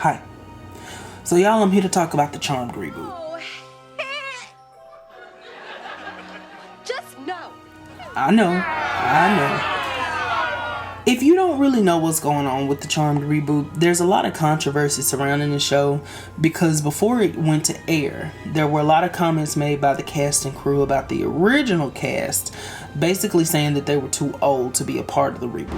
Hi. So y'all, I'm here to talk about the Charmed reboot. Oh, just no. I know. If you don't really know what's going on with the Charmed reboot, there's a lot of controversy surrounding the show because before it went to air, there were a lot of comments made by the cast and crew about the original cast, basically saying that they were too old to be a part of the reboot.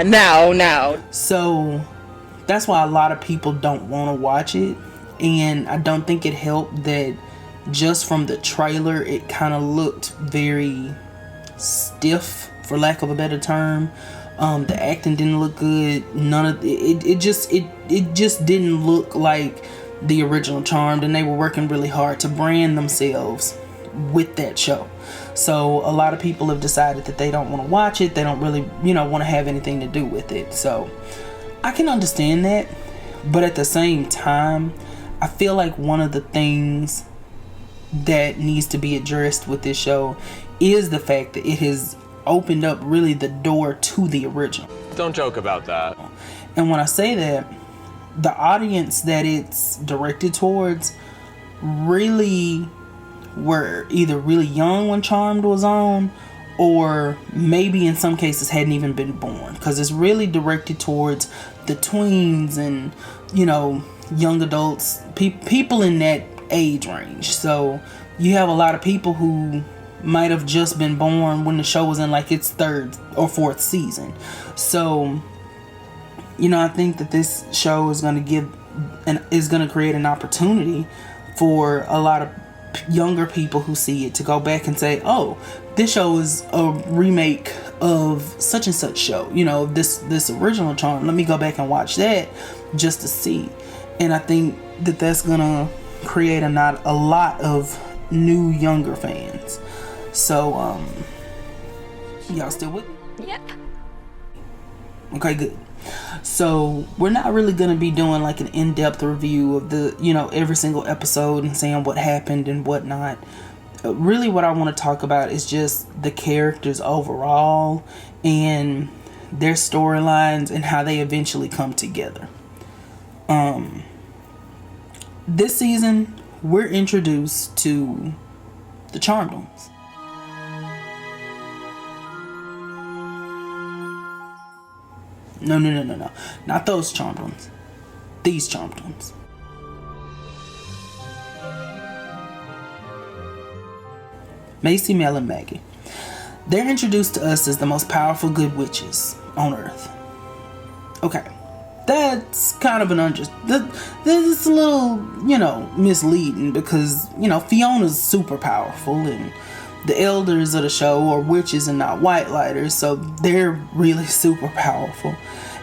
No. So that's why a lot of people don't want to watch it, and I don't think it helped that just from the trailer it kind of looked very stiff, for lack of a better term. The acting didn't look good. None of it just didn't look like the original Charmed, and they were working really hard to brand themselves with that show. So a lot of people have decided that they don't want to watch it. They don't really, want to have anything to do with it. So I can understand that, but at the same time, I feel like one of the things that needs to be addressed with this show is the fact that it has opened up really the door to the original. Don't joke about that. And when I say that, the audience that it's directed towards really were either really young when Charmed was on, or maybe in some cases hadn't even been born, because it's really directed towards the tweens and young adults, people in that age range. So you have a lot of people who might have just been born when the show was in like its 3rd or 4th season. So I think that this show is going to create an opportunity for a lot of younger people who see it to go back and say, oh, this show is a remake of such and such show, this original Charm. Let me go back and watch that just to see. And I think that that's gonna create a lot of new younger fans. So y'all still with me? Yep. Okay, good. So we're not really going to be doing like an in-depth review of the every single episode and saying what happened and whatnot. Really what I want to talk about is just the characters overall and their storylines and how they eventually come together. This season we're introduced to the Charmed Ones. No. Not those Charmed Ones. These Charmed Ones. Macy, Mel, and Maggie. They're introduced to us as the most powerful good witches on Earth. Okay. That's kind of that's a little, misleading because, Fiona's super powerful and the elders of the show are witches and not white lighters, so they're really super powerful.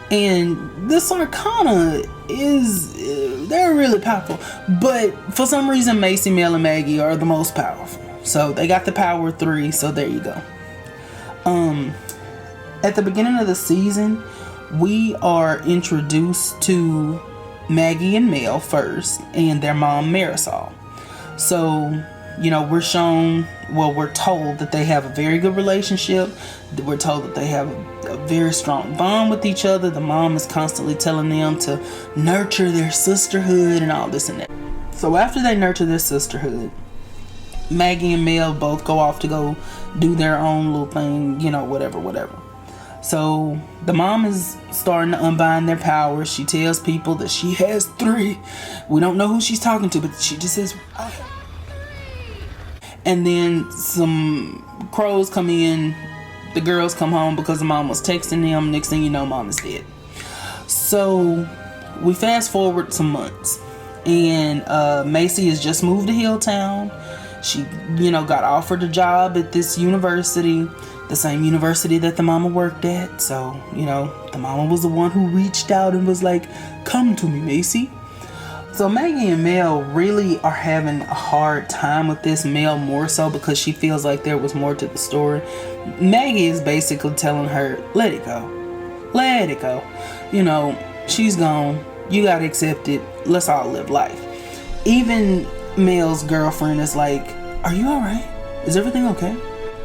And this Arcana they're really powerful. But for some reason, Macy, Mel, and Maggie are the most powerful. So they got the power of 3, so there you go. At the beginning of the season, we are introduced to Maggie and Mel first, and their mom, Marisol. So, we're told that they have a very good relationship. We're told that they have a very strong bond with each other. The mom is constantly telling them to nurture their sisterhood and all this and that. So after they nurture their sisterhood, Maggie and Mel both go off to go do their own little thing, whatever. So the mom is starting to unbind their powers. She tells people that she has 3. We don't know who she's talking to, but she just says, okay. And then some crows come in. The girls come home because the mom was texting them. Next thing you know, mom is dead. So we fast forward some months. And Macy has just moved to Hilltown. She, got offered a job at this university. The same university that the mama worked at. So, the mama was the one who reached out and was like, come to me, Macy. So Maggie and Mel really are having a hard time with this. Mel more so because she feels like there was more to the story. Maggie is basically telling her, let it go. Let it go. She's gone. You gotta accept it. Let's all live life. Even Mel's girlfriend is like, are you alright? Is everything okay?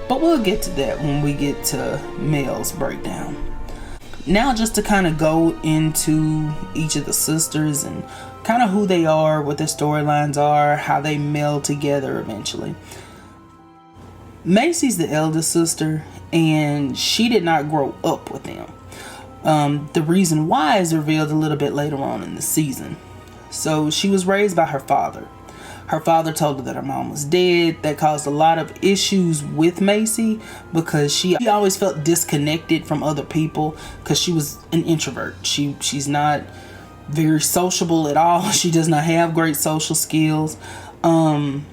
But we'll get to that when we get to Mel's breakdown. Now, just to kind of go into each of the sisters and kind of who they are, what their storylines are, how they meld together eventually. Macy's the eldest sister, and she did not grow up with them. The reason why is revealed a little bit later on in the season. So she was raised by her father. Her father told her that her mom was dead. That caused a lot of issues with Macy because she always felt disconnected from other people because she was an introvert. She's not very sociable at all. She does not have great social skills. In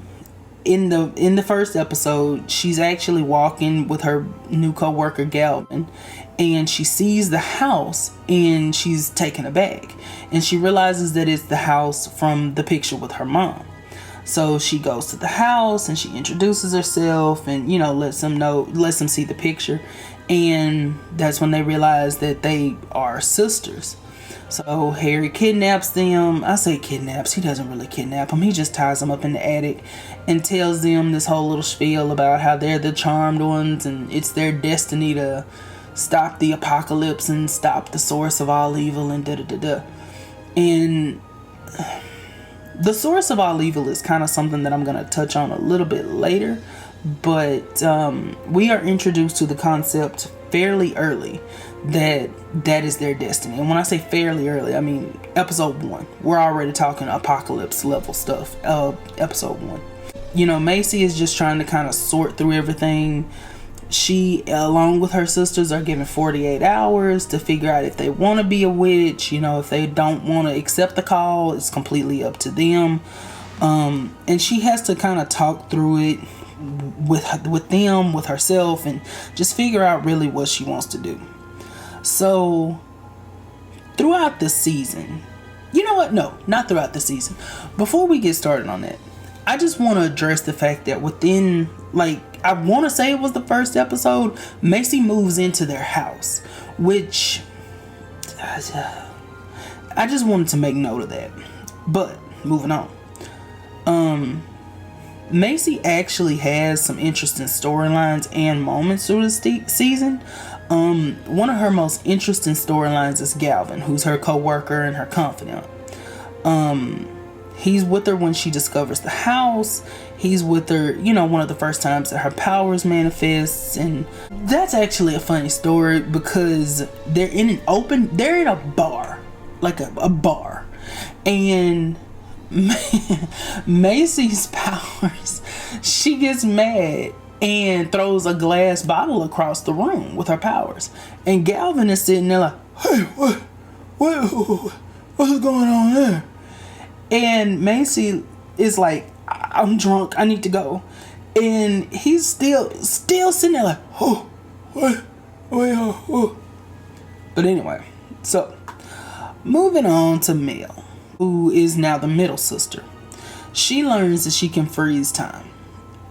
the first episode, she's actually walking with her new co-worker Galvin, and she sees the house and she's taken aback, and she realizes that it's the house from the picture with her mom. So she goes to the house and she introduces herself and, lets them see the picture. And that's when they realize that they are sisters. So Harry kidnaps them. I say kidnaps. He doesn't really kidnap them. He just ties them up in the attic and tells them this whole little spiel about how they're the charmed ones and it's their destiny to stop the apocalypse and stop the source of all evil and da-da-da-da. And the source of all evil is kind of something that I'm going to touch on a little bit later, but we are introduced to the concept fairly early that is their destiny. And when I say fairly early, I mean episode 1. We're already talking apocalypse level stuff. Episode 1. Macy is just trying to kind of sort through everything. She, along with her sisters, are given 48 hours to figure out if they want to be a witch. If they don't want to accept the call, it's completely up to them. And she has to kind of talk through it with them, with herself, and just figure out really what she wants to do. So, throughout the season, No, not throughout the season. Before we get started on that, I just want to address the fact that within, I want to say it was the first episode, Macy moves into their house, which I just wanted to make note of that. But moving on, Macy actually has some interesting storylines and moments through the season. One of her most interesting storylines is Galvin, who's her co-worker and her confidant. He's with her when she discovers the house. He's with her, one of the first times that her powers manifests. And that's actually a funny story because they're in a bar, like a bar. And Macy's powers, she gets mad and throws a glass bottle across the room with her powers. And Galvin is sitting there like, hey, what's going on there? And Macy is like, I'm drunk, I need to go. And he's still sitting there like, oh. But anyway, so moving on to Mel, who is now the middle sister. She learns that she can freeze time.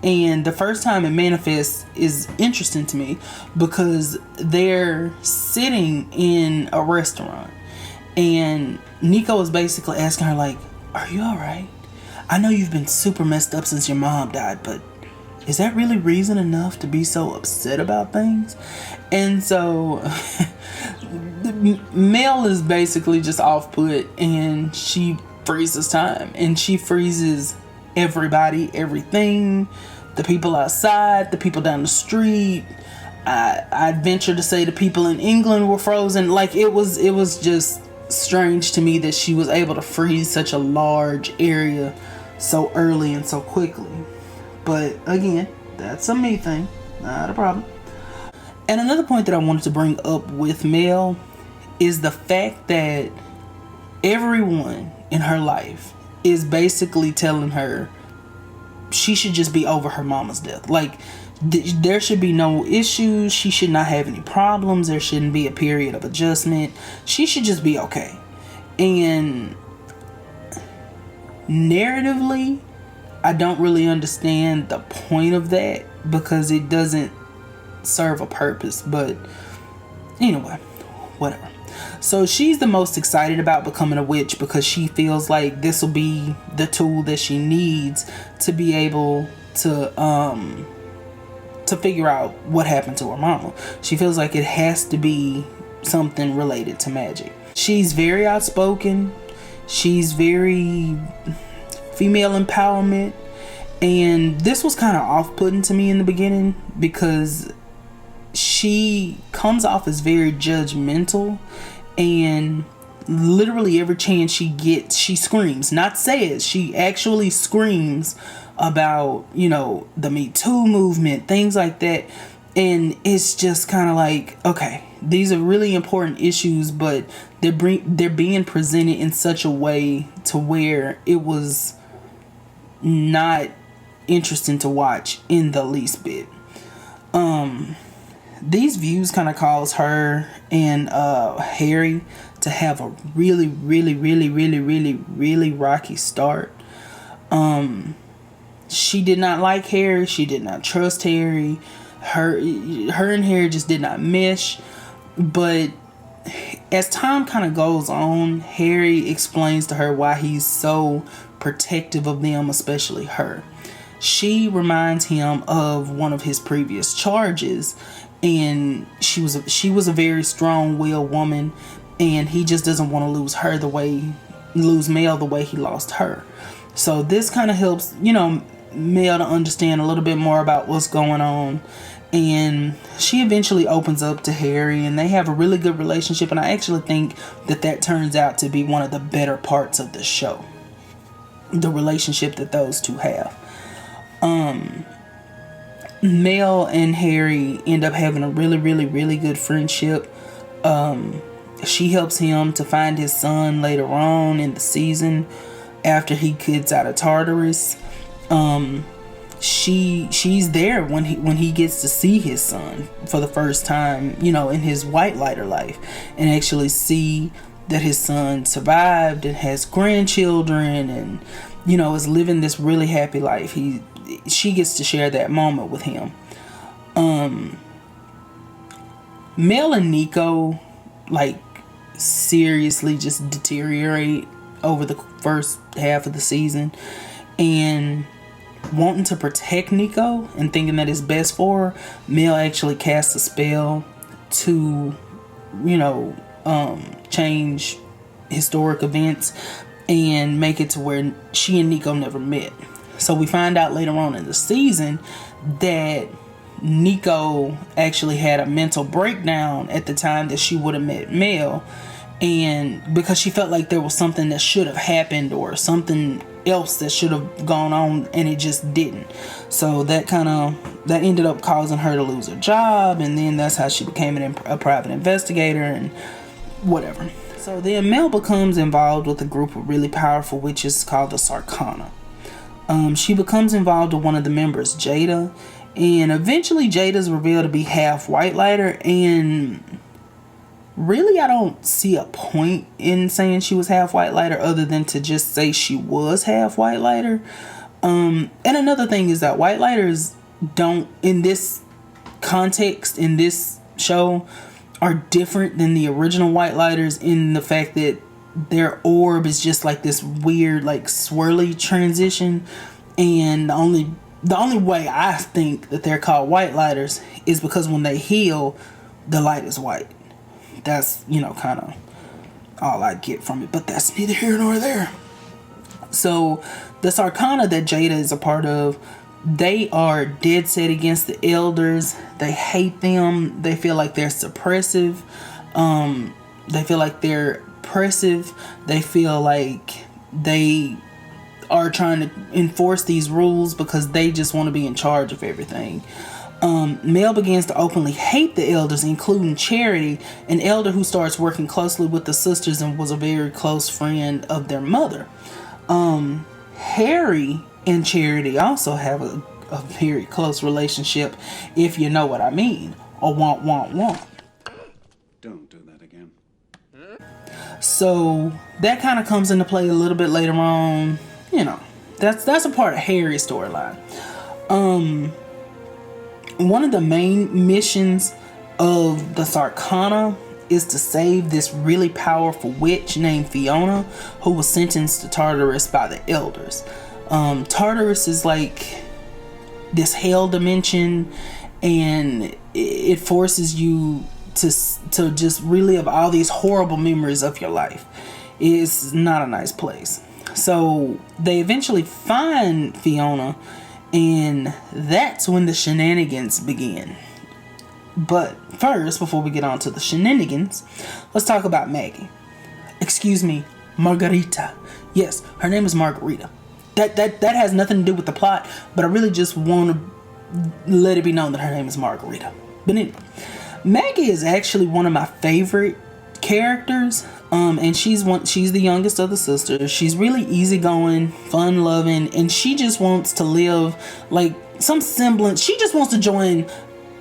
And the first time it manifests is interesting to me because they're sitting in a restaurant. And Nico is basically asking her like, are you alright? I know you've been super messed up since your mom died, but is that really reason enough to be so upset about things? And so Mel is basically just off put and she freezes time. And she freezes everybody, everything, the people outside, the people down the street. I'd venture to say the people in England were frozen. It was just strange to me that she was able to freeze such a large area so early and so quickly. But again, that's a me thing, not a problem. And another point that I wanted to bring up with Mel is the fact that everyone in her life is basically telling her she should just be over her mama's death. There should be no issues. She should not have any problems. There shouldn't be a period of adjustment. She should just be okay. And narratively, I don't really understand the point of that because it doesn't serve a purpose. But anyway, whatever. So she's the most excited about becoming a witch because she feels like this will be the tool that she needs to be able to figure out what happened to her mama. She feels like it has to be something related to magic. She's very outspoken. She's very female empowerment. And this was kind of off-putting to me in the beginning because she comes off as very judgmental, and literally every chance she gets, she screams. Not says, she actually screams about, you know, the Me Too movement, things like that. And it's just kind of like, okay, these are really important issues, but they're being presented in such a way to where it was not interesting to watch in the least bit. These views kind of cause her and Harry to have a really rocky start. She did not like Harry. She did not trust Harry. Her and Harry just did not mesh. But as time kind of goes on, Harry explains to her why he's so protective of them, especially her. She reminds him of one of his previous charges, and she was a very strong-willed woman, and he just doesn't want to lose Mel the way he lost her. So this kind of helps, you know, Mel to understand a little bit more about what's going on. And she eventually opens up to Harry, and they have a really good relationship, and I actually think that turns out to be one of the better parts of the show, the relationship that those two have. Mel and Harry end up having a really good friendship. She helps him to find his son later on in the season after he gets out of Tartarus. She's there when he gets to see his son for the first time, you know, in his White Lighter life, and actually see that his son survived and has grandchildren and, you know, is living this really happy life. She gets to share that moment with him. Mel and Nico, like, seriously just deteriorate over the first half of the season, and wanting to protect Nico and thinking that it's best for her, Mel actually casts a spell to, you know, change historic events and make it to where she and Nico never met. So we find out later on in the season that Nico actually had a mental breakdown at the time that she would have met Mel, and because she felt like there was something that should have happened or something else that should have gone on, and it just didn't. So that ended up causing her to lose her job, and then that's how she became a private investigator and whatever. So then Mel becomes involved with a group of really powerful witches called the Sarkana. She becomes involved with one of the members, Jada, and eventually Jada's revealed to be half White Lighter, and really I don't see a point in saying she was half White Lighter other than to just say she was half White Lighter. And another thing is that White Lighters don't, in this context, in this show, are different than the original White Lighters in the fact that their orb is just like this weird, like, swirly transition, and the only way I think that they're called White Lighters is because when they heal, the light is white. That's, you know, kind of all I get from it, but that's neither here nor there. So the Sarkana that Jada is a part of, they are dead set against the elders. They hate them. They feel like they're suppressive. They feel like they're oppressive. They feel like they are trying to enforce these rules because they just want to be in charge of everything. Mel begins to openly hate the elders, including Charity, an elder who starts working closely with the sisters and was a very close friend of their mother. Harry and Charity also have a very close relationship, if you know what I mean. Or want. Don't do that again. So that kind of comes into play a little bit later on. You know, that's a part of Harry's storyline. One of the main missions of the Sarkana is to save this really powerful witch named Fiona, who was sentenced to Tartarus by the elders. Tartarus is like this hell dimension, and it forces you to just relive all these horrible memories of your life. It's not a nice place. So they eventually find Fiona, and that's when the shenanigans begin. But first, before we get on to the shenanigans, let's talk about Maggie. Excuse me, Margarita. Yes, her name is Margarita. That has nothing to do with the plot, but I really just want to let it be known that her name is Margarita. But anyway, Maggie is actually one of my favorite characters. And she's the youngest of the sisters. She's really easygoing, fun-loving, and she just wants to live like some semblance. She just wants to join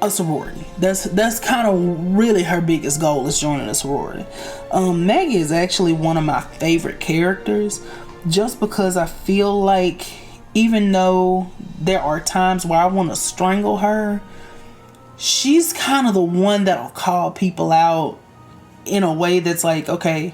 a sorority. That's kind of really her biggest goal, is joining a sorority. Maggie is actually one of my favorite characters, just because I feel like even though there are times where I want to strangle her, she's kind of the one that'll call people out in a way that's like, okay,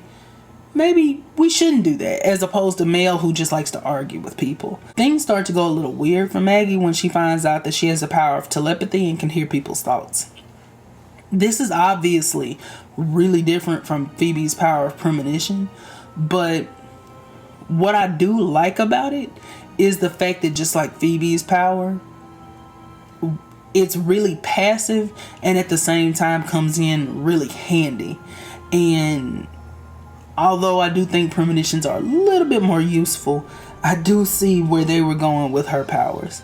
maybe we shouldn't do that, as opposed to Mel, who just likes to argue with people. Things start to go a little weird for Maggie when she finds out that she has the power of telepathy and can hear people's thoughts. This is obviously really different from Phoebe's power of premonition, but what I do like about it is the fact that, just like Phoebe's power, it's really passive and at the same time comes in really handy. And although I do think premonitions are a little bit more useful, I do see where they were going with her powers.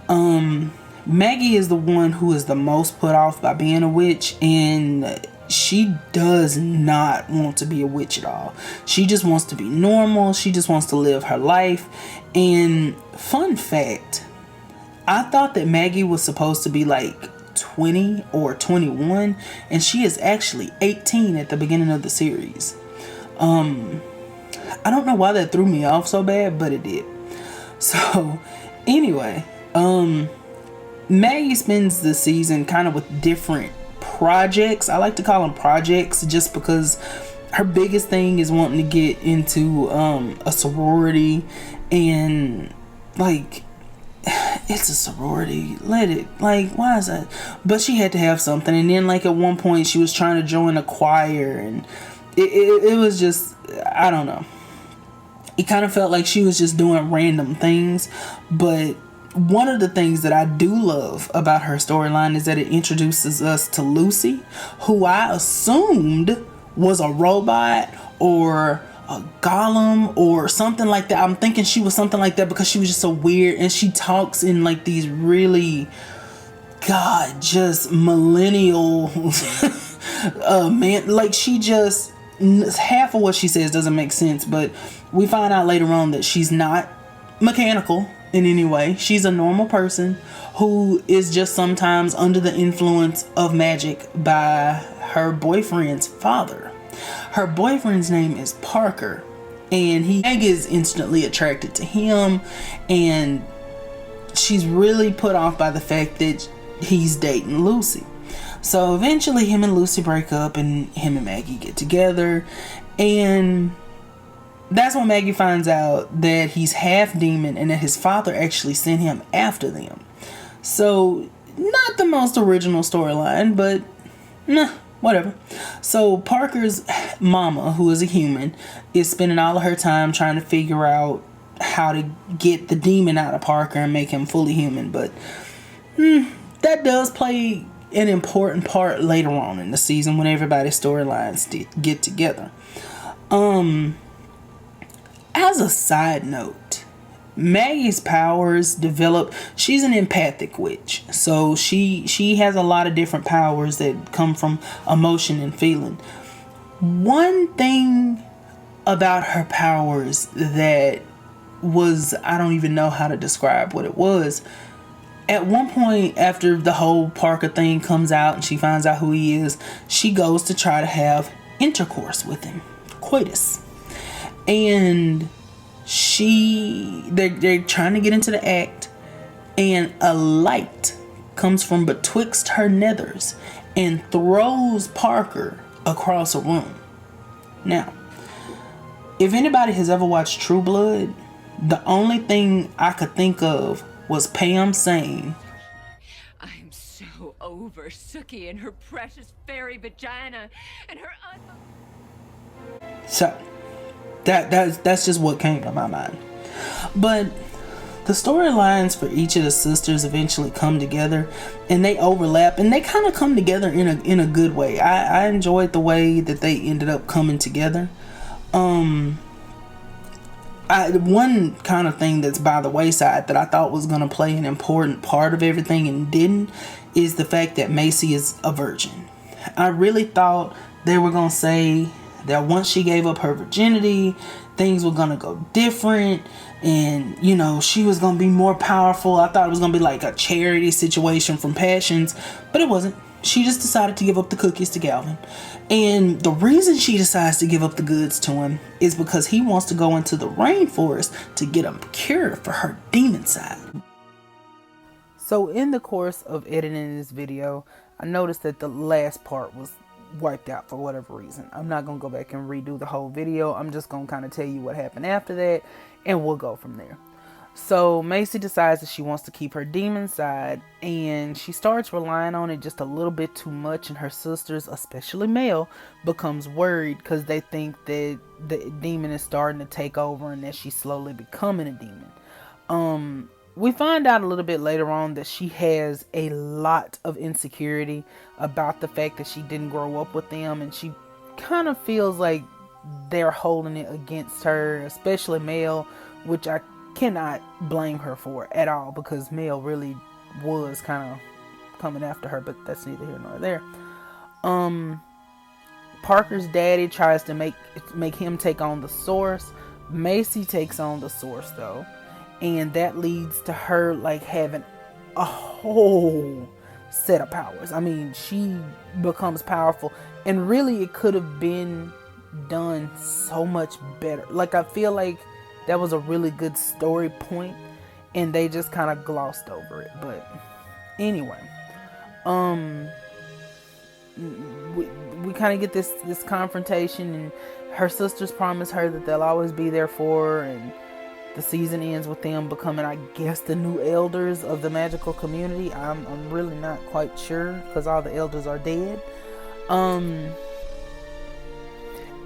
Maggie is the one who is the most put off by being a witch, and she does not want to be a witch at all. She just wants to be normal. She just wants to live her life. And fun fact, I thought that Maggie was supposed to be like 20 or 21, and she is actually 18 at the beginning of the series. I don't know why that threw me off so bad, but it did. So anyway, Maggie spends the season kind of with different projects. I like to call them projects just because her biggest thing is wanting to get into a sorority, and like, it's a sorority, let it, like, why is that? But she had to have something. And then like at one point she was trying to join a choir, and it was just, I don't know, it kind of felt like she was just doing random things. But one of the things that I do love about her storyline is that it introduces us to Lucy, who I assumed was a robot or a golem or something like that. I'm thinking she was something like that because she was just so weird, and she talks in like these really, God, just millennial man, like she just, half of what she says doesn't make sense. But we find out later on that she's not mechanical in any way. She's a normal person who is just sometimes under the influence of magic by her boyfriend's father. Her boyfriend's name is Parker, and Maggie is instantly attracted to him, and she's really put off by the fact that he's dating Lucy. So eventually him and Lucy break up, and him and Maggie get together, and that's when Maggie finds out that he's half demon and that his father actually sent him after them. So not the most original storyline, but whatever. So Parker's mama, who is a human, is spending all of her time trying to figure out how to get the demon out of Parker and make him fully human. But that does play an important part later on in the season when everybody's storylines get together. As a side note, Maggie's powers develop. She's an empathic witch, so she has a lot of different powers that come from emotion and feeling. One thing about her powers that was, I don't even know how to describe what it was. At one point, after the whole Parker thing comes out and she finds out who he is, she goes to try to have intercourse with him, coitus. And they're trying to get into the act, and a light comes from betwixt her nethers and throws Parker across a room. Now, if anybody has ever watched True Blood, the only thing I could think of was Pam saying, "I'm so over Suki and her precious fairy vagina and her So that's just what came to my mind. But the storylines for each of the sisters eventually come together, and they overlap, and they kind of come together in a good way. I enjoyed the way that they ended up coming together. One kind of thing that's by the wayside that I thought was going to play an important part of everything and didn't is the fact that Macy is a virgin. I really thought they were going to say that once she gave up her virginity, things were going to go different, and you know, she was going to be more powerful. I thought it was going to be like a Charity situation from Passions, but it wasn't. She just decided to give up the cookies to Galvin. And the reason she decides to give up the goods to him is because he wants to go into the rainforest to get a cure for her demon side. So in the course of editing this video, I noticed that the last part was wiped out for whatever reason. I'm not going to go back and redo the whole video. I'm just going to kind of tell you what happened after that, and we'll go from there. So Macy decides that she wants to keep her demon side, and she starts relying on it just a little bit too much, and her sisters, especially Mel, becomes worried because they think that the demon is starting to take over and that she's slowly becoming a demon. We find out a little bit later on that she has a lot of insecurity about the fact that she didn't grow up with them, and she kind of feels like they're holding it against her, especially Mel, which I cannot blame her for at all, because Mel really was kind of coming after her, but that's neither here nor there. Parker's daddy tries to make him take on the Source. Macy takes on the Source though, and that leads to her like having a whole set of powers. I mean, she becomes powerful, and really it could have been done so much better. Like, I feel like that was a really good story point, and they just kind of glossed over it. But anyway, we kind of get this confrontation, and her sisters promise her that they'll always be there for her, and the season ends with them becoming, I guess, the new elders of the magical community. I'm really not quite sure, because all the elders are dead.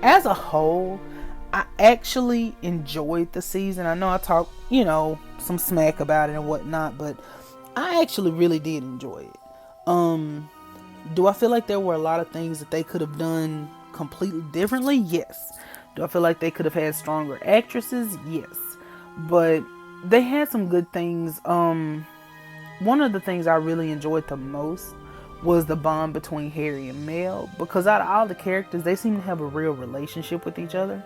As a whole, I actually enjoyed the season. I know I talked, some smack about it and whatnot, but I actually really did enjoy it. Do I feel like there were a lot of things that they could have done completely differently? Yes. Do I feel like they could have had stronger actresses? Yes. But they had some good things. One of the things I really enjoyed the most was the bond between Harry and Mel, because out of all the characters, they seem to have a real relationship with each other.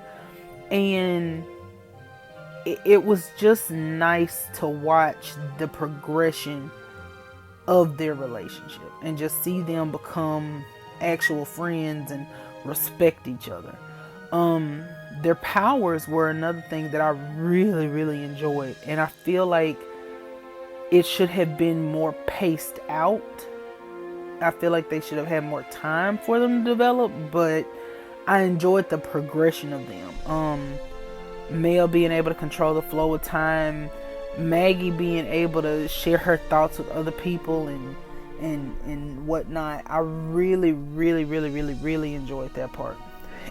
And it was just nice to watch the progression of their relationship and just see them become actual friends and respect each other. Their powers were another thing that I really, really enjoyed, and I feel like it should have been more paced out. I feel like they should have had more time for them to develop, but I enjoyed the progression of them. Mel being able to control the flow of time, Maggie being able to share her thoughts with other people and whatnot. I really, really, really, really, really enjoyed that part.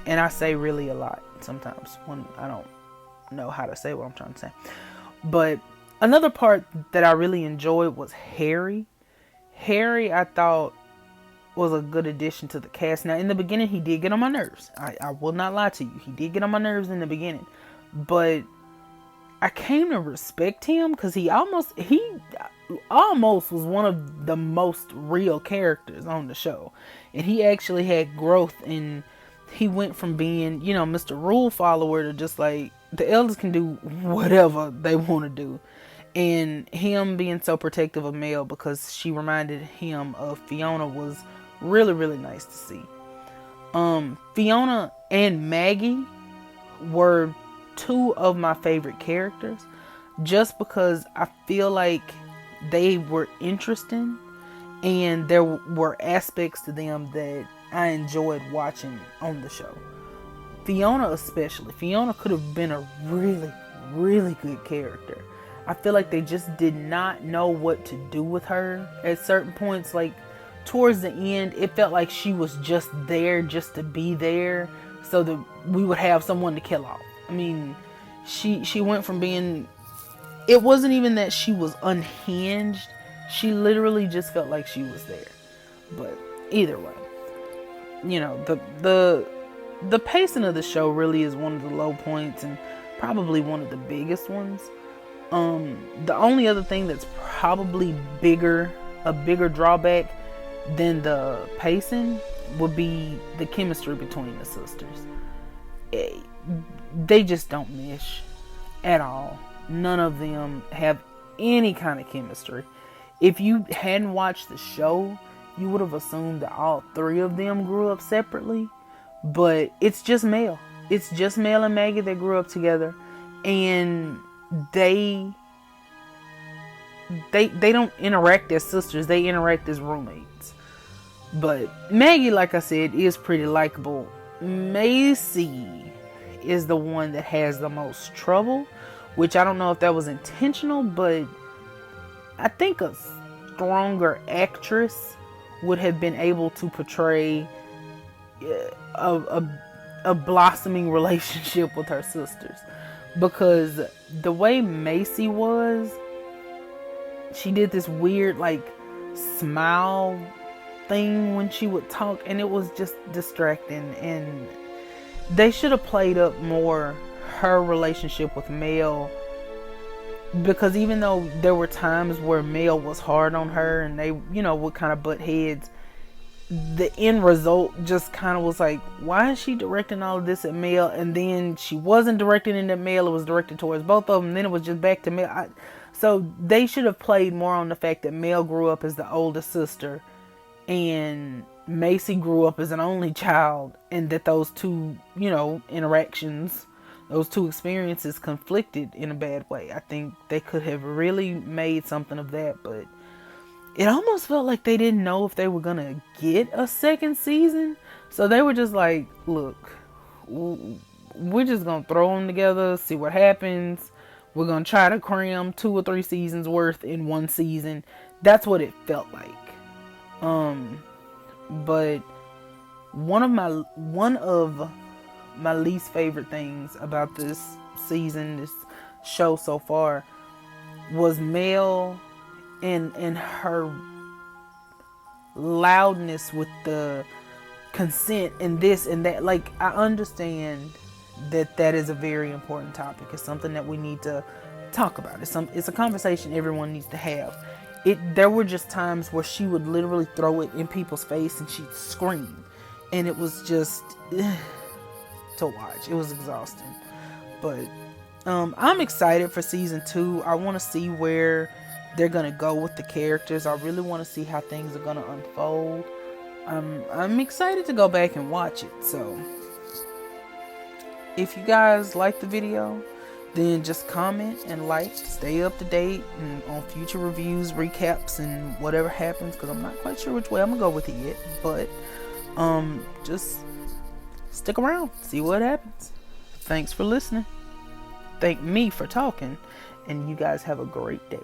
And I say really a lot sometimes when I don't know how to say what I'm trying to say. But another part that I really enjoyed was Harry. Harry, I thought, was a good addition to the cast. Now, in the beginning, he did get on my nerves. I will not lie to you. He did get on my nerves in the beginning. But I came to respect him because he almost was one of the most real characters on the show. And he actually had growth, and he went from being, Mr. Rule follower to just like, the elders can do whatever they want to do. And him being so protective of Mel because she reminded him of Fiona was really, really nice to see. Fiona and Maggie were two of my favorite characters just because I feel like they were interesting and there were aspects to them that I enjoyed watching on the show. Fiona especially. Fiona could have been a really, really good character. I feel like they just did not know what to do with her at certain points. Like, towards the end, it felt like she was just there just to be there so that we would have someone to kill off. I mean, she went from being, it wasn't even that she was unhinged. She literally just felt like she was there. But either way, you know, the pacing of the show really is one of the low points and probably one of the biggest ones. The only other thing that's probably a bigger drawback than the pacing would be the chemistry between the sisters. They just don't mesh at all. None of them have any kind of chemistry. If you hadn't watched the show, you would have assumed that all three of them grew up separately, but it's just Mel. It's just Mel and Maggie that grew up together, and they don't interact as sisters. They interact as roommates. But Maggie, like I said, is pretty likable. Macy is the one that has the most trouble, which I don't know if that was intentional, but I think a stronger actress would have been able to portray a blossoming relationship with her sisters. Because the way Macy was, she did this weird like smile thing when she would talk, and it was just distracting. And they should have played up more her relationship with Mel, because even though there were times where Mel was hard on her and they, you know, would kind of butt heads, the end result just kind of was like, why is she directing all of this at Mel? And then she wasn't directing it at Mel, it was directed towards both of them, and then it was just back to Mel. So they should have played more on the fact that Mel grew up as the oldest sister and Macy grew up as an only child, and that those two, you know, interactions, those two experiences conflicted in a bad way. I think they could have really made something of that, but it almost felt like they didn't know if they were gonna get a second season. So they were just like, look, we're just gonna throw them together, see what happens. We're gonna try to cram 2 or 3 seasons worth in one season. That's what it felt like. But one of my least favorite things about this season, this show so far, was Mel and her loudness with the consent and this and that. Like, I understand that is a very important topic. It's something that we need to talk about. It's a conversation everyone needs to have. There were just times where she would literally throw it in people's face and she'd scream, and it was just to watch. It was exhausting. But I'm excited for season 2. I want to see where they're gonna go with the characters. I really want to see how things are gonna unfold. I'm excited to go back and watch it. So if you guys like the video, then just comment and like, stay up to date and on future reviews, recaps, and whatever happens, because I'm not quite sure which way I'm gonna go with it yet. But just stick around, see what happens. Thanks for listening. Thank me for talking, and you guys have a great day.